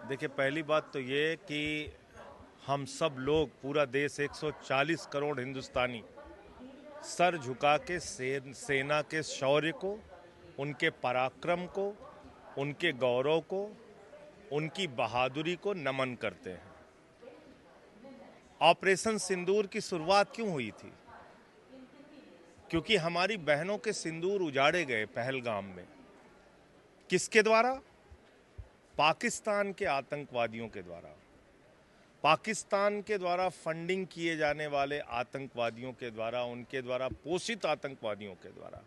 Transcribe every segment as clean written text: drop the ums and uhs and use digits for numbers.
देखिए, पहली बात तो ये कि हम सब लोग, पूरा देश 140 करोड़ हिंदुस्तानी सर झुका के सेना के शौर्य को, उनके पराक्रम को, उनके गौरव को, उनकी बहादुरी को नमन करते हैं। ऑपरेशन सिंदूर की शुरुआत क्यों हुई थी? क्योंकि हमारी बहनों के सिंदूर उजाड़े गए पहलगाम में। किसके द्वारा? पाकिस्तान के आतंकवादियों के द्वारा। पाकिस्तान के द्वारा फंडिंग किए जाने वाले आतंकवादियों के द्वारा, उनके द्वारा पोषित आतंकवादियों के द्वारा।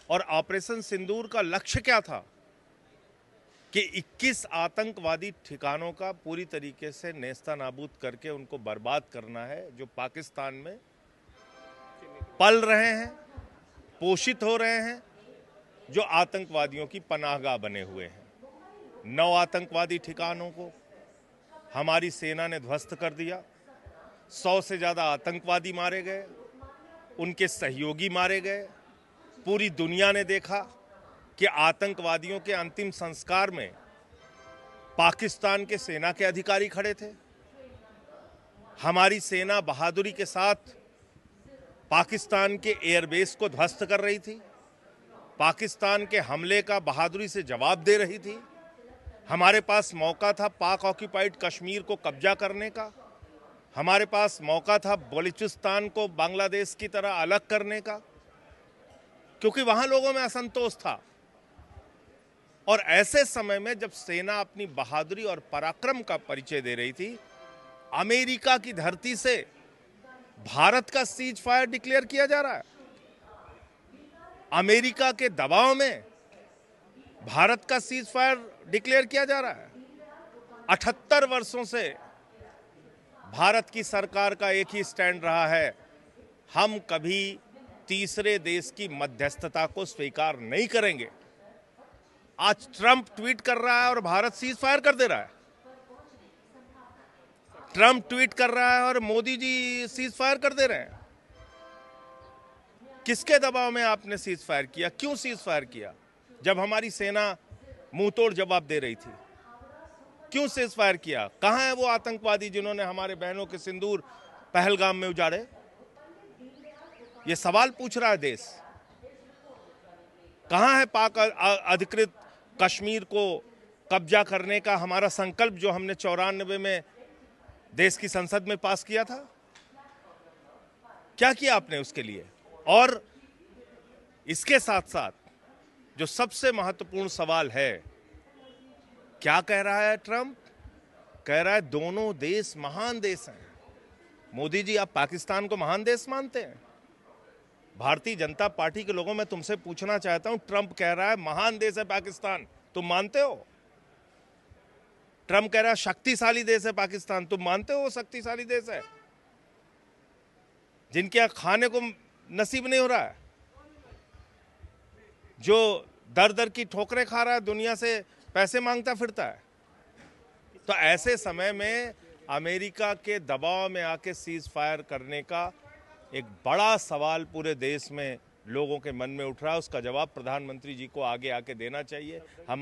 और ऑपरेशन सिंदूर का लक्ष्य क्या था? कि 21 आतंकवादी ठिकानों का पूरी तरीके से नेस्तनाबूद करके उनको बर्बाद करना है, जो पाकिस्तान में पल रहे हैं, पोषित हो रहे हैं, जो आतंकवादियों की पनाहगाह बने हुए हैं। 9 आतंकवादी ठिकानों को हमारी सेना ने ध्वस्त कर दिया। 100 से ज़्यादा आतंकवादी मारे गए, उनके सहयोगी मारे गए। पूरी दुनिया ने देखा कि आतंकवादियों के अंतिम संस्कार में पाकिस्तान के सेना के अधिकारी खड़े थे। हमारी सेना बहादुरी के साथ पाकिस्तान के एयरबेस को ध्वस्त कर रही थी, पाकिस्तान के हमले का बहादुरी से जवाब दे रही थी। हमारे पास मौका था पाक ऑक्यूपाइड कश्मीर को कब्जा करने का, हमारे पास मौका था बलूचिस्तान को बांग्लादेश की तरह अलग करने का, क्योंकि वहां लोगों में असंतोष था। और ऐसे समय में जब सेना अपनी बहादुरी और पराक्रम का परिचय दे रही थी, अमेरिका की धरती से भारत का सीज फायर डिक्लेयर किया जा रहा है। अमेरिका के दबाव में भारत का सीज फायर डिक्लेयर किया जा रहा है। 78 वर्षों से भारत की सरकार का एक ही स्टैंड रहा है, हम कभी तीसरे देश की मध्यस्थता को स्वीकार नहीं करेंगे। आज ट्रंप ट्वीट कर रहा है और भारत सीज फायर कर दे रहा है। ट्रंप ट्वीट कर रहा है और मोदी जी सीज फायर कर दे रहे हैं। किसके दबाव में आपने सीज फायर किया? क्यों सीज फायर किया जब हमारी सेना मुंह तोड़ जवाब दे रही थी? क्यों सीज फायर किया? कहां है वो आतंकवादी जिन्होंने हमारे बहनों के सिंदूर पहलगाम में उजाड़े? ये सवाल पूछ रहा है देश। कहां है पाक अधिकृत कश्मीर को कब्जा करने का हमारा संकल्प, जो हमने 94 में देश की संसद में पास किया था? क्या किया आपने उसके लिए? और इसके साथ साथ जो सबसे महत्वपूर्ण सवाल है, क्या कह रहा है ट्रंप? कह रहा है दोनों देश महान देश हैं। मोदी जी, आप पाकिस्तान को महान देश मानते हैं? भारतीय जनता पार्टी के लोगों, मैं तुमसे पूछना चाहता हूं, ट्रंप कह रहा है महान देश है पाकिस्तान, तुम मानते हो? ट्रंप कह रहा है शक्तिशाली देश है पाकिस्तान, तुम मानते हो वो शक्तिशाली देश है? जिनके यहां खाने को नसीब नहीं हो रहा है, जो दर दर की ठोकरें खा रहा है, दुनिया से पैसे मांगता फिरता है। तो ऐसे समय में अमेरिका के दबाव में आके सीज फायर करने का एक बड़ा सवाल पूरे देश में लोगों के मन में उठ रहा है। उसका जवाब प्रधानमंत्री जी को आगे आके देना चाहिए। हम